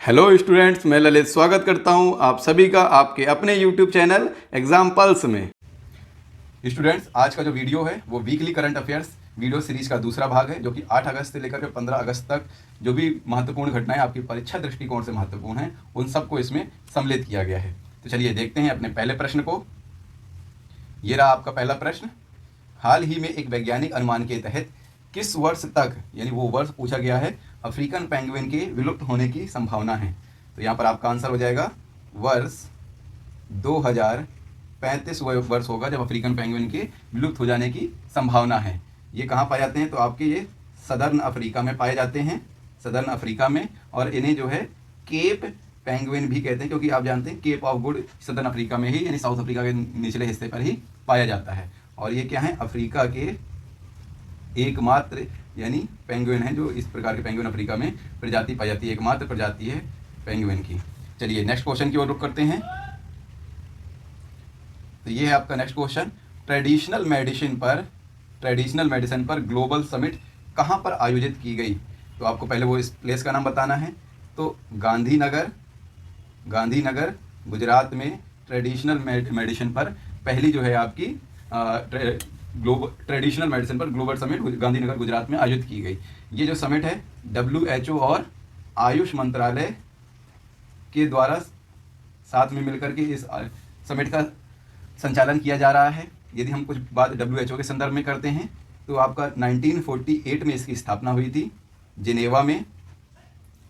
Hello students, मैं ललित स्वागत करता हूं आप सभी का आपके अपने यूट्यूब चैनल एग्जाम्पल्स में। स्टूडेंट्स, आज का जो वीडियो है वो weekly current affairs video series का दूसरा भाग है, जो कि 8 अगस्त से लेकर के 15 अगस्त तक जो भी महत्वपूर्ण घटनाएं आपकी परीक्षा दृष्टिकोण से महत्वपूर्ण हैं उन सबको इसमें सम्मिलित किया गया है। तो चलिए देखते हैं अपने पहले प्रश्न को। ये रहा आपका पहला प्रश्न। हाल ही में एक वैज्ञानिक अनुमान के तहत किस वर्ष तक, यानी वो वर्ष पूछा गया है, अफ्रीकन पेंगुइन के विलुप्त होने की संभावना है। तो यहाँ पर आपका आंसर हो जाएगा वर्ष 2035 वर्ष होगा जब अफ्रीकन पेंगुइन के विलुप्त हो जाने की संभावना है। ये कहाँ पाए जाते हैं? तो आपके ये सदर्न अफ्रीका में पाए जाते हैं, सदर्न अफ्रीका में। और इन्हें जो है केप पेंगुइन भी कहते हैं, क्योंकि आप जानते हैं Cape of Good Southern Africa में ही, यानी साउथ अफ्रीका के निचले हिस्से पर ही पाया जाता है। और ये क्या है? अफ्रीका के एकमात्र यानी पेंगुइन है जो इस प्रकार के पेंगुइन अफ्रीका में प्रजाति पाई जाती है, एकमात्र प्रजाति है पेंगुइन की। चलिए नेक्स्ट क्वेश्चन की ओर रुख करते हैं। तो ये है आपका नेक्स्ट क्वेश्चन। ट्रेडिशनल मेडिसिन पर ग्लोबल समिट कहाँ पर आयोजित की गई? तो आपको पहले वो इस प्लेस का नाम बताना है। तो गांधीनगर गुजरात में ट्रेडिशनल मेडिसिन पर पहली जो है आपकी ट्रेडिशनल मेडिसिन पर ग्लोबल समिट गांधीनगर गुजरात में आयोजित की गई। ये जो समिट है WHO और आयुष मंत्रालय के द्वारा साथ में मिलकर के इस समिट का संचालन किया जा रहा है। यदि हम कुछ बात WHO के संदर्भ में करते हैं तो आपका 1948 में इसकी स्थापना हुई थी जिनेवा में,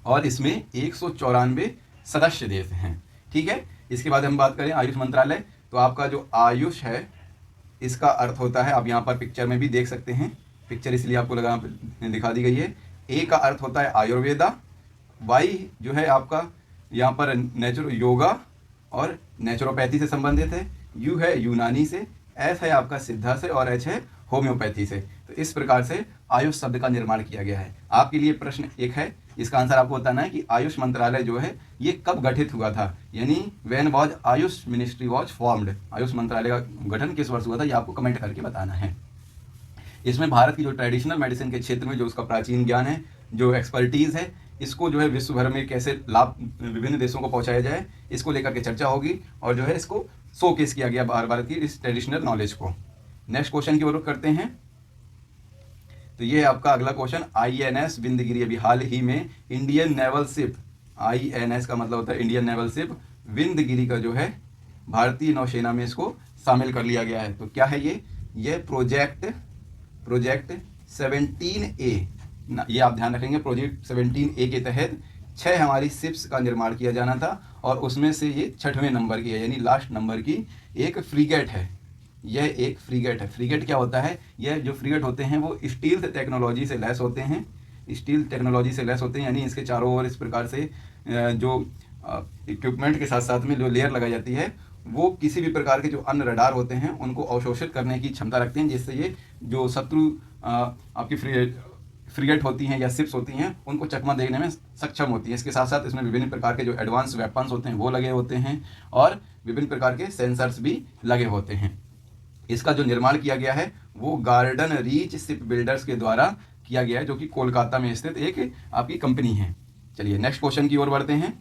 और इसमें 194 सदस्य देश हैं। ठीक है। इसके बाद हम बात करें आयुष मंत्रालय, तो आपका जो आयुष है इसका अर्थ होता है, आप यहाँ पर पिक्चर में भी देख सकते हैं, पिक्चर इसलिए आपको लगा दिखा दी गई है। ए का अर्थ होता है आयुर्वेदा, वाई जो है आपका यहाँ पर योगा और नेचुरोपैथी से संबंधित है, यू है यूनानी से, एस है आपका सिद्धा से, और एच है होम्योपैथी से। तो इस प्रकार से आयुष शब्द का निर्माण किया गया है। आपके लिए प्रश्न एक है, इसका आंसर आपको बताना है कि आयुष मंत्रालय जो है ये कब गठित हुआ था, यानी when was Ayush ministry was formed. Ayush मंत्रालय का गठन किस वर्ष हुआ था, ये आपको कमेंट करके बताना है। इसमें भारत की जो ट्रेडिशनल मेडिसिन के क्षेत्र में जो उसका प्राचीन ज्ञान है, जो एक्सपर्टीज़ है, इसको जो है विश्व भर में कैसे लाभ विभिन्न देशों को पहुंचाया जाए, इसको लेकर के चर्चा होगी। और जो है इसको शोकेस किया गया भारत की इस ट्रेडिशनल नॉलेज को। नेक्स्ट क्वेश्चन की ओर करते हैं। तो ये आपका अगला क्वेश्चन। INS विंध्यगिरी अभी हाल ही में इंडियन नेवल शिप, INS का मतलब होता है इंडियन नेवल शिप, विंध्यगिरी का जो है भारतीय नौसेना में इसको शामिल कर लिया गया है। तो क्या है ये प्रोजेक्ट 17A, ये आप ध्यान रखेंगे। प्रोजेक्ट 17A के तहत 6 हमारी शिप्स का निर्माण किया जाना था, और उसमें से ये 6वें नंबर की है, यानी लास्ट नंबर की एक फ्रीगेट है। यह एक फ्रीगेट है। फ्रीगेट क्या होता है? यह जो फ्रीगेट होते हैं वो स्टील टेक्नोलॉजी से लैस होते हैं, यानी इसके चारों ओर इस प्रकार से जो इक्विपमेंट के साथ साथ में जो लेयर लगाई जाती है वो किसी भी प्रकार के जो अन्य रडार होते हैं उनको अवशोषित करने की क्षमता रखते हैं, जिससे ये जो शत्रु आपकी फ्रीगेट होती हैं या शिप्स होती हैं उनको चकमा देने में सक्षम होती है। इसके साथ साथ इसमें विभिन्न प्रकार के जो एडवांस वेपन्स होते हैं वो लगे होते हैं, और विभिन्न प्रकार के सेंसर्स भी लगे होते हैं। इसका जो निर्माण किया गया है वो गार्डन रीच शिप बिल्डर्स के द्वारा किया गया है, जो कि कोलकाता में स्थित एक आपकी कंपनी है। चलिए नेक्स्ट क्वेश्चन की ओर बढ़ते हैं।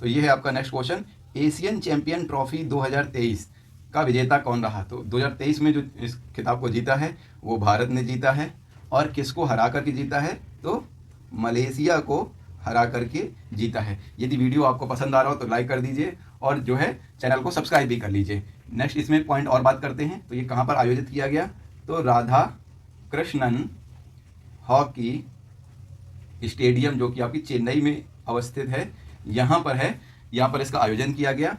तो ये है आपका next question. Asian champion trophy 2023 का विजेता कौन रहा? तो 2023 में जो इस खिताब को जीता है वो भारत ने जीता है, और किसको हरा करके जीता है? तो मलेशिया को हरा करके जीता है। यदि वीडियो आपको पसंद आ रहा हो तो लाइक कर दीजिए, और जो है चैनल को सब्सक्राइब भी कर लीजिए। नेक्स्ट इसमें पॉइंट और बात करते हैं। तो ये कहाँ पर आयोजित किया गया? तो राधा कृष्णन हॉकी स्टेडियम, जो कि आपकी चेन्नई में अवस्थित है, यहाँ पर इसका आयोजन किया गया।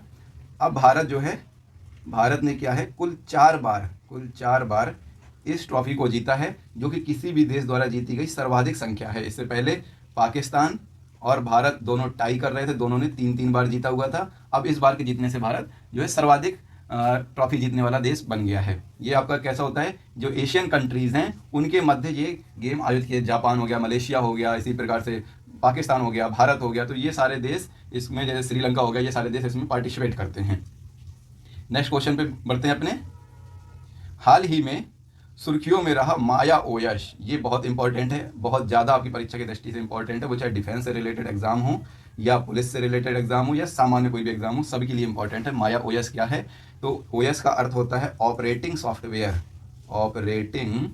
अब भारत ने क्या है, कुल 4 बार इस ट्रॉफी को जीता है, जो कि किसी भी देश द्वारा जीती गई सर्वाधिक संख्या है। इससे पहले पाकिस्तान और भारत दोनों टाई कर रहे थे, दोनों ने 3-3 बार जीता हुआ था। अब इस बार के जीतने से भारत जो है सर्वाधिक ट्रॉफी जीतने वाला देश बन गया है। ये आपका कैसा होता है, जो एशियन कंट्रीज़ हैं उनके मध्य ये गेम आयोजित किए। जापान हो गया, मलेशिया हो गया, इसी प्रकार से पाकिस्तान हो गया, भारत हो गया, तो ये सारे देश इसमें, जैसे श्रीलंका हो गया, ये सारे देश इसमें पार्टिसिपेट करते हैं। नेक्स्ट क्वेश्चन पे बढ़ते हैं अपने। हाल ही में सुर्खियों में रहा माया ओएस। ये बहुत इंपॉर्टेंट है, बहुत ज़्यादा आपकी परीक्षा की दृष्टि से इंपॉर्टेंट है। वो चाहे डिफेंस से रिलेटेड एग्जाम हो या पुलिस से रिलेटेड एग्जाम हो या सामान्य कोई भी एग्जाम हो, सभी के लिए इंपॉर्टेंट है। माया ओएस क्या है? तो ओएस का अर्थ होता है ऑपरेटिंग सॉफ्टवेयर। ऑपरेटिंग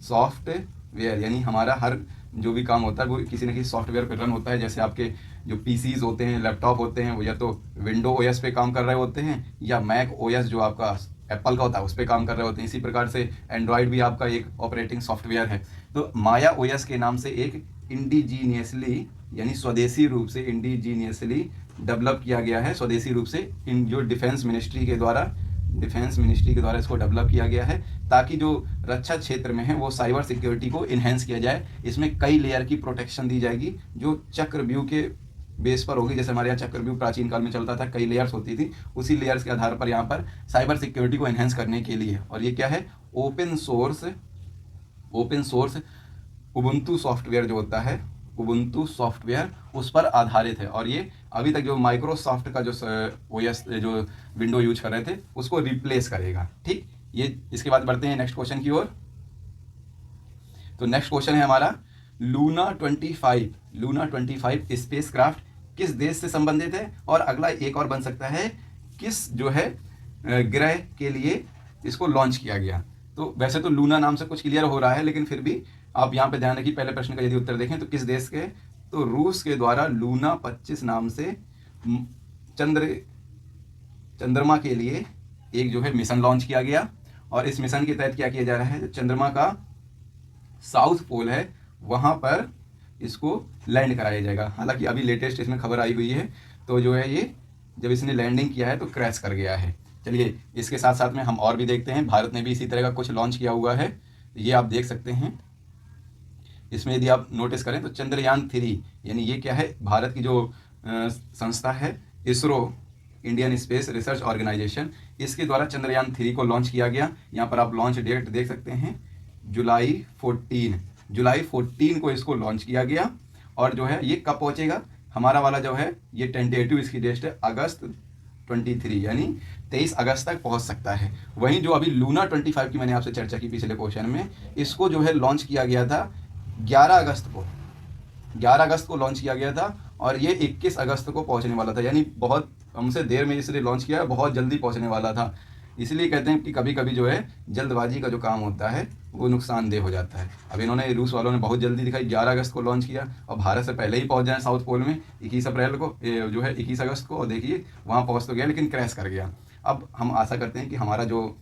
सॉफ्टवेयर यानी हमारा हर जो भी काम होता है वो किसी न किसी सॉफ्टवेयर पर रन होता है। जैसे आपके जो पीसीज होते हैं, लैपटॉप होते हैं, वो या तो विंडो ओएस पे काम कर रहे होते हैं या मैक ओएस जो आपका एप्पल का होता है उस पर काम कर रहे होते हैं। इसी प्रकार से एंड्रॉयड भी आपका एक ऑपरेटिंग सॉफ्टवेयर है। तो माया ओएस के नाम से एक इंडिजीनियसली यानी स्वदेशी रूप से इंडिजीनियसली डेवलप किया गया है, स्वदेशी रूप से इन जो डिफेंस मिनिस्ट्री के द्वारा इसको डेवलप किया गया है, ताकि जो रक्षा क्षेत्र में है वो साइबर सिक्योरिटी को इन्हेंस किया जाए। इसमें कई लेयर की प्रोटेक्शन दी जाएगी जो चक्रव्यूह के बेस पर होगी। जैसे हमारे यहाँ चक्रव्यूह प्राचीन काल में चलता था, कई लेयर्स होती थी, उसी लेयर्स के आधार पर यहाँ पर साइबर सिक्योरिटी को इन्हेंस करने के लिए। और ये क्या है? ओपन सोर्स उबुंटू सॉफ्टवेयर जो होता है, उबुंटू सॉफ्टवेयर उस पर आधारित है। और ये अभी तक जो माइक्रोसॉफ्ट का जो ओएस जो विंडो यूज कर रहे थे उसको रिप्लेस करेगा। ठीक, ये इसके बाद बढ़ते हैं नेक्स्ट क्वेश्चन की ओर। तो नेक्स्ट क्वेश्चन है हमारा लूना 25 स्पेस क्राफ्ट किस देश से संबंधित है? और अगला एक और बन सकता है, किस जो है ग्रह के लिए इसको लॉन्च किया गया। तो वैसे तो लूना नाम से कुछ क्लियर हो रहा है, लेकिन फिर भी आप यहाँ पे ध्यान रखिए, पहले प्रश्न का यदि उत्तर देखें तो किस देश के, तो रूस के द्वारा लूना 25 नाम से चंद्रमा के लिए एक जो है मिशन लॉन्च किया गया। और इस मिशन के तहत क्या किया जा रहा है, चंद्रमा का साउथ पोल है वहाँ पर इसको लैंड कराया जाएगा। हालांकि अभी लेटेस्ट इसमें खबर आई हुई है, तो जो है ये जब इसने लैंडिंग किया है तो क्रैश कर गया है। चलिए इसके साथ साथ में हम और भी देखते हैं, भारत ने भी इसी तरह का कुछ लॉन्च किया हुआ है, ये आप देख सकते हैं। इसमें यदि आप नोटिस करें तो चंद्रयान 3 यानी ये क्या है, भारत की जो संस्था है ISRO, Indian Space Research Organisation, इसके द्वारा चंद्रयान 3 को लॉन्च किया गया। यहाँ पर आप लॉन्च डेट देख सकते हैं, जुलाई 14 को इसको लॉन्च किया गया। और जो है ये कब पहुंचेगा, हमारा वाला जो है ये टेंटेटिव इसकी डेट है अगस्त 23 यानी 23 अगस्त तक पहुंच सकता है। वहीं जो अभी लूना 25 की मैंने आपसे चर्चा की पिछले क्वेश्चन में, इसको जो है लॉन्च किया गया था 11 अगस्त को लॉन्च किया गया था और ये 21 अगस्त को पहुंचने वाला था। यानी बहुत हमसे देर में इसलिए लॉन्च किया, बहुत जल्दी पहुंचने वाला था। इसलिए कहते हैं कि कभी कभी जो है जल्दबाजी का जो काम होता है वो नुकसानदेह हो जाता है। अब इन्होंने, रूस वालों ने बहुत जल्दी दिखाई, 11 अगस्त को लॉन्च किया और भारत से पहले ही पहुंच जाए साउथ पोल में 21 अप्रैल को, जो है 21 अगस्त को, और देखिए वहाँ पहुँच तो गया लेकिन क्रैश कर गया। अब हम आशा करते हैं कि हमारा जो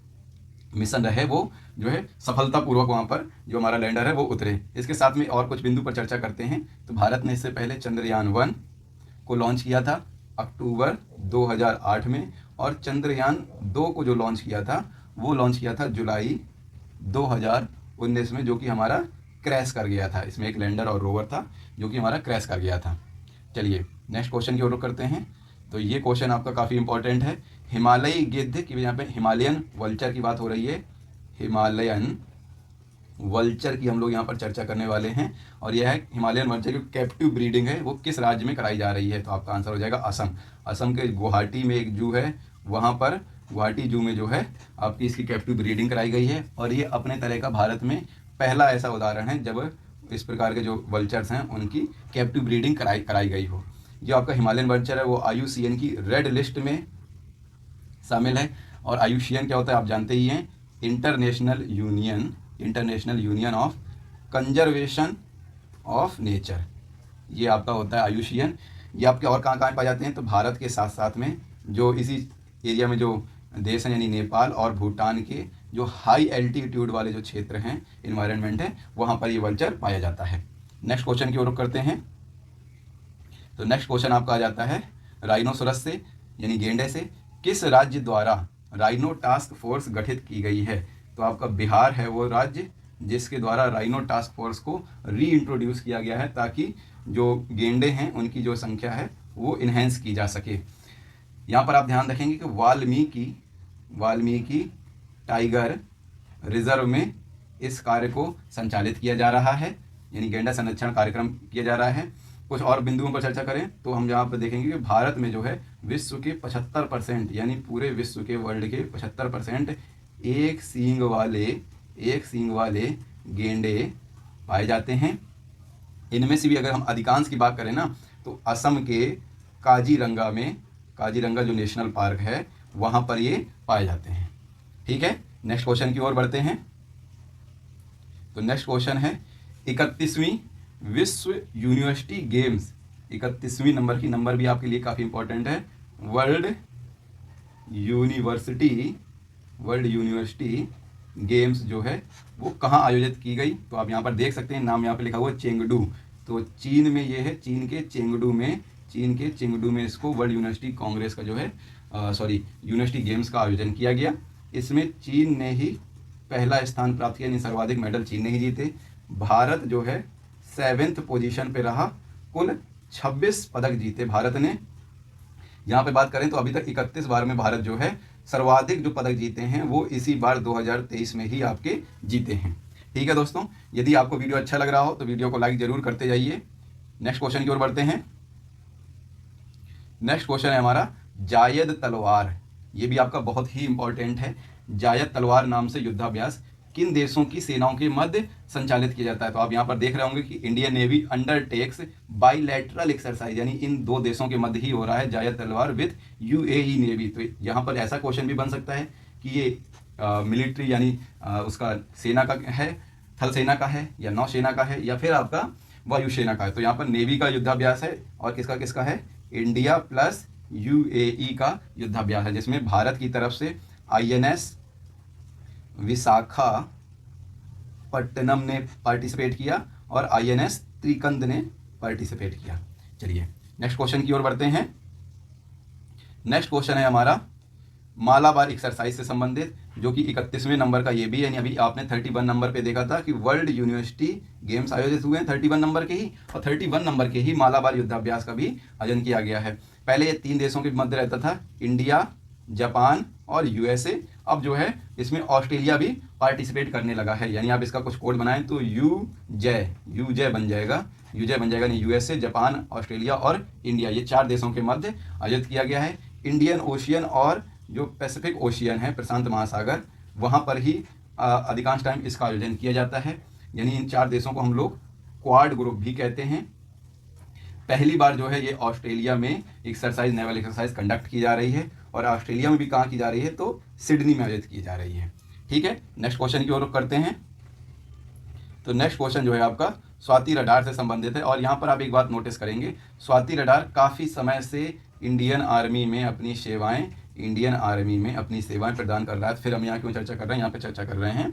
मिशन रहे वो जो है सफलतापूर्वक वहाँ पर जो हमारा लैंडर है वो उतरे। इसके साथ में और कुछ बिंदु पर चर्चा करते हैं। तो भारत ने इससे पहले चंद्रयान 1 को लॉन्च किया था अक्टूबर 2008 में, और चंद्रयान 2 को जो लॉन्च किया था वो लॉन्च किया था जुलाई 2019 में, जो कि हमारा क्रैश कर गया था। इसमें एक लैंडर और रोवर था जो कि हमारा क्रैश कर गया था। चलिए नेक्स्ट क्वेश्चन की ओर रुख करते हैं। तो ये क्वेश्चन आपका काफ़ी इंपॉर्टेंट है। हिमालयी गिद्ध की, यहाँ पे हिमालयन वल्चर की बात हो रही है, हिमालयन वल्चर की हम लोग यहाँ पर चर्चा करने वाले हैं। और यह है हिमालयन वल्चर की कैप्टिव ब्रीडिंग है वो किस राज्य में कराई जा रही है? तो आपका आंसर हो जाएगा असम। असम के गुवाहाटी में एक जू है, वहाँ पर गुवाहाटी जू में जो है आपकी इसकी कैप्टिव ब्रीडिंग कराई गई है। और ये अपने तरह का भारत में पहला ऐसा उदाहरण है जब इस प्रकार के जो वल्चर्स हैं उनकी कैप्टिव ब्रीडिंग कराई गई हो। जो आपका हिमालयन वल्चर है वो IUCN की रेड लिस्ट में शामिल है। और IUCN क्या होता है आप जानते ही हैं, international union of conservation of nature, ये आपका होता है IUCN। ये आपके और कहाँ पाए जाते हैं? तो भारत के साथ साथ में जो इसी एरिया में जो देश हैं यानी नेपाल और भूटान के जो हाई एल्टीट्यूड वाले जो क्षेत्र हैं, इन्वायरमेंट है, वहाँ पर ये वल्चर पाया जाता है। नेक्स्ट क्वेश्चन की ओर रुख करते हैं। तो नेक्स्ट क्वेश्चन आपका आ जाता है राइनोसोरस से यानी गेंडे से किस राज्य द्वारा राइनो टास्क फोर्स गठित की गई है? तो आपका बिहार है वो राज्य जिसके द्वारा राइनो टास्क फोर्स को री इंट्रोड्यूस किया गया है, ताकि जो गेंडे हैं उनकी जो संख्या है वो इन्हेंस की जा सके। यहाँ पर आप ध्यान रखेंगे कि वाल्मीकि टाइगर रिजर्व में इस कार्य को संचालित किया जा रहा है, यानी गेंडा संरक्षण कार्यक्रम किया जा रहा है। कुछ और बिंदुओं पर चर्चा करें तो हम यहाँ पर देखेंगे कि भारत में जो है विश्व के 75% यानी पूरे विश्व के वर्ल्ड के 75% एक सींग वाले एक सींग वाले गेंडे पाए जाते हैं। इनमें से भी अगर हम अधिकांश की बात करें ना, तो असम के काजीरंगा जो नेशनल पार्क है वहाँ पर ये पाए जाते हैं। ठीक है, नेक्स्ट क्वेश्चन की ओर बढ़ते हैं। तो नेक्स्ट क्वेश्चन है 31वीं विश्व यूनिवर्सिटी गेम्स। 31वीं नंबर की नंबर भी आपके लिए काफ़ी इंपॉर्टेंट है। वर्ल्ड यूनिवर्सिटी गेम्स जो है वो कहाँ आयोजित की गई? तो आप यहाँ पर देख सकते हैं, नाम यहाँ पे लिखा हुआ है चेंगडू। तो चीन में ये है, चीन के चेंगडू में इसको वर्ल्ड यूनिवर्सिटी कांग्रेस का जो है यूनिवर्सिटी गेम्स का आयोजन किया गया। इसमें चीन ने ही पहला स्थान प्राप्त किया, यानी सर्वाधिक मेडल चीन ने ही जीते। भारत जो है 7th पोजीशन पे रहा, कुल 26 पदक जीते भारत ने। यहाँ पे बात करें तो अभी तक 31 बार में भारत जो है सर्वाधिक जो पदक जीते हैं वो इसी बार 2023 में ही आपके जीते हैं। ठीक है दोस्तों, यदि आपको वीडियो अच्छा लग रहा हो तो वीडियो को लाइक जरूर करते जाइए। नेक्स्ट क्वेश्चन की ओर बढ़ते हैं। नेक्स्ट क्वेश्चन है हमारा जायद तलवार। ये भी आपका बहुत ही इंपॉर्टेंट है। जायद तलवार नाम से युद्धाभ्यास किन देशों की सेनाओं के मध्य संचालित किया जाता है? तो आप यहाँ पर देख रहे होंगे कि Indian navy undertakes bilateral exercise, यानी इन दो देशों के मध्य ही हो रहा है जायद तलवार विद यूएई नेवी। तो यहाँ पर ऐसा क्वेश्चन भी बन सकता है कि ये मिलिट्री यानी उसका सेना का है, थल सेना का है, या नौसेना का है, या फिर आपका वायुसेना का है। तो यहाँ पर नेवी का युद्धाभ्यास है और किसका है, इंडिया प्लस यूएई का युद्धाभ्यास है, जिसमें भारत की तरफ से INS विशाखापट्टनम ने पार्टिसिपेट किया और INS त्रिकंद ने पार्टिसिपेट किया। चलिए नेक्स्ट क्वेश्चन की ओर बढ़ते हैं। नेक्स्ट क्वेश्चन है हमारा मालाबार एक्सरसाइज से संबंधित, जो कि 31वें नंबर का ये भी है। यानी अभी आपने 31 नंबर पे देखा था कि वर्ल्ड यूनिवर्सिटी गेम्स आयोजित हुए हैं 31 नंबर के ही, और 31 नंबर के ही मालाबार युद्धाभ्यास का भी आयोजन किया गया है। पहले ये 3 देशों के मध्य रहता था, इंडिया, जापान और USA। अब जो है इसमें ऑस्ट्रेलिया भी पार्टिसिपेट करने लगा है। यानी आप इसका कुछ कोड बनाएं तो यूजे बन जाएगा, यानी USA, जापान, ऑस्ट्रेलिया और इंडिया, ये 4 देशों के मध्य आयोजित किया गया है। इंडियन ओशियन और जो पैसिफिक ओशियन है, प्रशांत महासागर, वहाँ पर ही अधिकांश टाइम इसका आयोजन किया जाता है। यानी इन 4 देशों को हम लोग क्वाड ग्रुप भी कहते हैं। पहली बार जो है ये ऑस्ट्रेलिया में नेवल एक्सरसाइज कंडक्ट की जा रही है, और ऑस्ट्रेलिया में भी कहाँ की जा रही है, तो सिडनी में आयोजित की जा रही है। ठीक है, नेक्स्ट क्वेश्चन की ओर करते हैं। तो नेक्स्ट क्वेश्चन जो है आपका स्वाति रडार से संबंधित है, और यहाँ पर आप एक बात नोटिस करेंगे, स्वाति रडार काफ़ी समय से इंडियन आर्मी में अपनी सेवाएं प्रदान कर रहा है। फिर हम यहाँ क्यों चर्चा कर रहे हैं, यहाँ पे चर्चा कर रहे हैं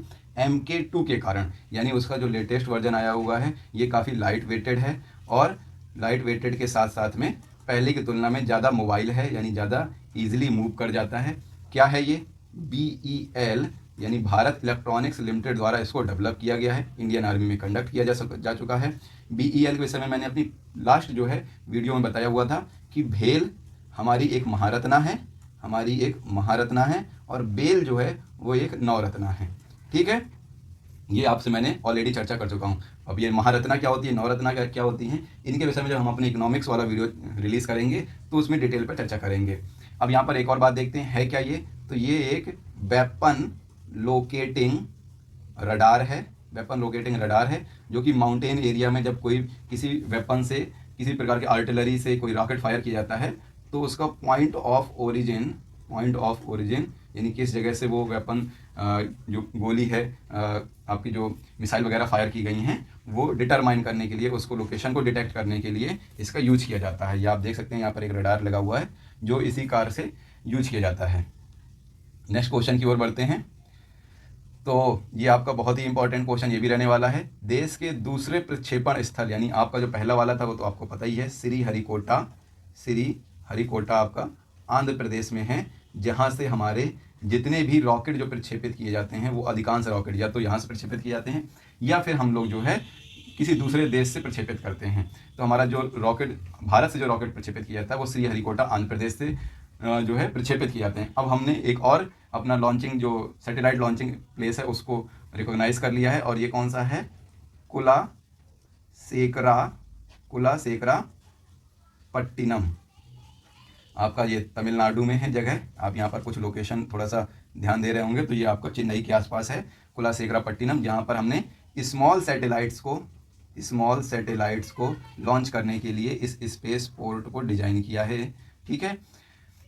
MK2 के कारण। यानी उसका जो लेटेस्ट वर्जन आया हुआ है ये काफ़ी लाइट वेटेड है, और लाइट वेटेड के साथ साथ में पहले की तुलना में ज़्यादा मोबाइल है, यानी ज़्यादा ईजिली मूव कर जाता है। क्या है ये? BEL यानी भारत इलेक्ट्रॉनिक्स लिमिटेड द्वारा इसको डेवलप किया गया है, इंडियन आर्मी में कंडक्ट किया जा चुका है। BEL के विषय में मैंने अपनी लास्ट जो है वीडियो में बताया हुआ था कि भेल हमारी एक महारत्ना है, और बेल जो है वो एक नवरत्ना है। ठीक है, ये आपसे मैंने ऑलरेडी चर्चा कर चुका हूँ। अब ये महारत्ना क्या होती है, नवरत्ना क्या होती हैं, इनके विषय में जब हम अपने इकोनॉमिक्स वाला वीडियो रिलीज़ करेंगे तो उसमें डिटेल पर चर्चा करेंगे। अब यहाँ पर एक और बात देखते हैं, है क्या ये? तो ये एक वेपन लोकेटिंग रडार है, जो कि माउंटेन एरिया में जब कोई किसी वेपन से, किसी प्रकार के आर्टिलरी से कोई रॉकेट फायर किया जाता है, तो उसका पॉइंट ऑफ ओरिजिन यानी किस जगह से वो वेपन जो गोली है, आपकी जो मिसाइल वगैरह फायर की गई हैं, वो डिटरमाइन करने के लिए, उसको लोकेशन को डिटेक्ट करने के लिए इसका यूज किया जाता है। ये आप देख सकते हैं यहाँ पर एक रडार लगा हुआ है जो इसी कार से यूज किया जाता है। नेक्स्ट क्वेश्चन की ओर बढ़ते हैं। तो ये आपका बहुत ही इंपॉर्टेंट क्वेश्चन ये भी रहने वाला है। देश के दूसरे प्रक्षेपण स्थल, यानी आपका जो पहला वाला था वो तो आपको पता ही है, श्रीहरिकोटा आपका आंध्र प्रदेश में है, जहाँ से हमारे जितने भी रॉकेट जो प्रक्षेपित किए जाते हैं वो अधिकांश रॉकेट या तो यहाँ से प्रक्षेपित किए जाते हैं, या फिर हम लोग जो है किसी दूसरे देश से प्रक्षेपित करते हैं। तो हमारा जो रॉकेट, भारत से जो रॉकेट प्रक्षेपित किया जाता है वो श्रीहरिकोटा आंध्र प्रदेश से जो है प्रक्षेपित किए जाते हैं। अब हमने एक और अपना लॉन्चिंग जो सैटेलाइट लॉन्चिंग प्लेस है उसको रिकॉग्नाइज कर लिया है, और ये कौन सा है? कुलासेकरा पट्टिनम, आपका ये तमिलनाडु में है जगह। आप यहाँ पर कुछ लोकेशन थोड़ा सा ध्यान दे रहे होंगे, तो ये आपका चेन्नई के आसपास है, कुलाशेखरपट्टिनम, जहाँ पर हमने स्मॉल सैटेलाइट्स को लॉन्च करने के लिए इस स्पेस पोर्ट को डिजाइन किया है। ठीक है,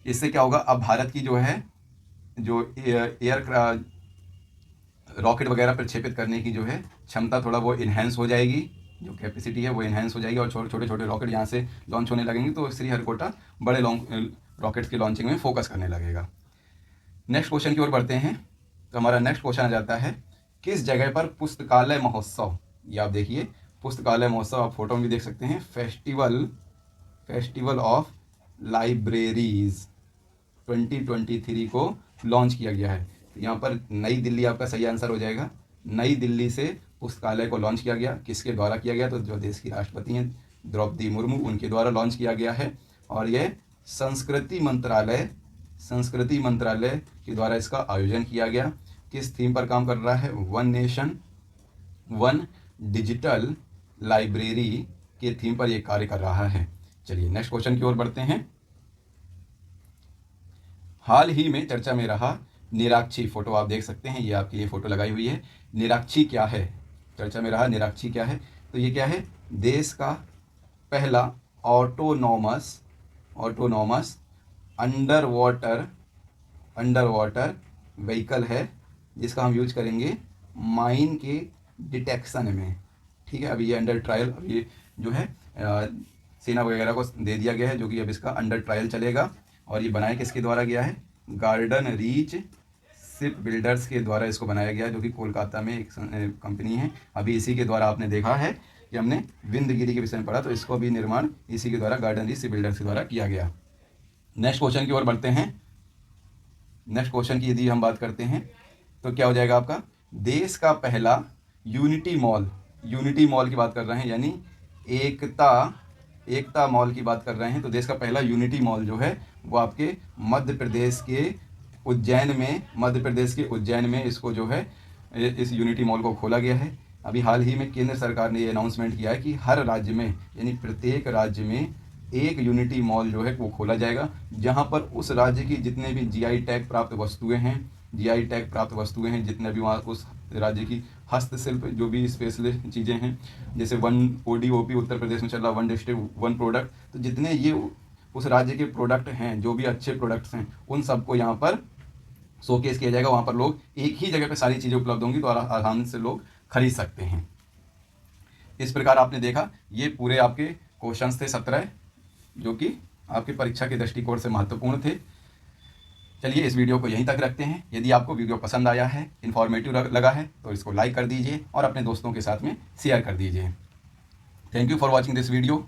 इससे क्या होगा, अब भारत की जो एयर रॉकेट वगैरह प्रक्षेपित करने की जो है क्षमता थोड़ा वो इन्हेंस हो जाएगी, जो कैपेसिटी है वो इन्हेंस हो जाएगी और छोटे छोटे रॉकेट यहाँ से लॉन्च होने लगेंगे, तो श्रीहरिकोटा बड़े रॉकेट्स की लॉन्चिंग में फोकस करने लगेगा। नेक्स्ट क्वेश्चन की ओर बढ़ते हैं। तो हमारा नेक्स्ट क्वेश्चन आ जाता है, किस जगह पर पुस्तकालय महोत्सव, ये आप देखिए पुस्तकालय महोत्सव, आप फोटो में भी देख सकते हैं, फेस्टिवल ऑफ लाइब्रेरीज 2023 को लॉन्च किया गया है। तो यहाँ पर नई दिल्ली आपका सही आंसर हो जाएगा। नई दिल्ली से पुस्तकालय को लॉन्च किया गया, किसके द्वारा किया गया, तो जो देश की राष्ट्रपति हैं द्रौपदी मुर्मू, उनके द्वारा लॉन्च किया गया है। और यह संस्कृति मंत्रालय के द्वारा इसका आयोजन किया गया। किस थीम पर काम कर रहा है, one nation one digital library के थीम पर यह कार्य कर रहा है। चलिए नेक्स्ट क्वेश्चन की ओर बढ़ते हैं। हाल ही में चर्चा में रहा निराक्षी, फोटो आप देख सकते हैं, ये आपकी ये फोटो लगाई हुई है। निराक्षी क्या है, चर्चा में रहा निराक्षी क्या है, तो ये क्या है, देश का पहला ऑटोनॉमस अंडर वाटर व्हीकल है, जिसका हम यूज करेंगे माइन के डिटेक्शन में। ठीक है, अभी ये अंडर ट्रायल, अभी ये जो है सेना वगैरह को दे दिया गया है, जो कि अब इसका अंडर ट्रायल चलेगा। और ये बनाया किसके द्वारा गया है, गार्डन रीच शिप बिल्डर्स के द्वारा इसको बनाया गया, जो कि कोलकाता में एक कंपनी है। अभी इसी के द्वारा आपने देखा है कि हमने विंध्यगिरी के विषय में पढ़ा, तो इसको भी निर्माण इसी के द्वारा गार्डन रीच शिप बिल्डर्स के द्वारा किया गया। नेक्स्ट क्वेश्चन की ओर बढ़ते हैं। नेक्स्ट क्वेश्चन की यदि हम बात करते हैं तो क्या हो जाएगा आपका, देश का पहला यूनिटी मॉल की बात कर रहे हैं, यानी एकता मॉल की बात कर रहे हैं। तो देश का पहला यूनिटी मॉल जो है वो आपके मध्य प्रदेश के उज्जैन में इसको जो है इस यूनिटी मॉल को खोला गया है। अभी हाल ही में केंद्र सरकार ने ये अनाउंसमेंट किया है कि हर राज्य में, यानी प्रत्येक राज्य में एक यूनिटी मॉल जो है वो खोला जाएगा, जहां पर उस राज्य की जितने भी जीआई टैग प्राप्त वस्तुएं हैं, जितने भी वहाँ उस राज्य की हस्तशिल्प जो भी स्पेशलिस्ट चीज़ें हैं, जैसे वन ODOP उत्तर प्रदेश में चल रहा, वन डिस्ट्रिक्ट वन प्रोडक्ट, तो जितने ये उस राज्य के प्रोडक्ट हैं, जो भी अच्छे प्रोडक्ट्स हैं, उन सबको यहाँ पर शोकेस किया जाएगा। वहाँ पर लोग एक ही जगह पे सारी चीज़ें उपलब्ध होंगी, तो आराम से लोग खरीद सकते हैं। इस प्रकार आपने देखा, ये पूरे आपके क्वेश्चंस थे 17, जो कि आपकी परीक्षा के दृष्टिकोण से महत्वपूर्ण थे। चलिए इस वीडियो को यहीं तक रखते हैं। यदि आपको वीडियो पसंद आया है, इन्फॉर्मेटिव लगा है, तो इसको लाइक कर दीजिए और अपने दोस्तों के साथ में शेयर कर दीजिए। Thank you for watching this video.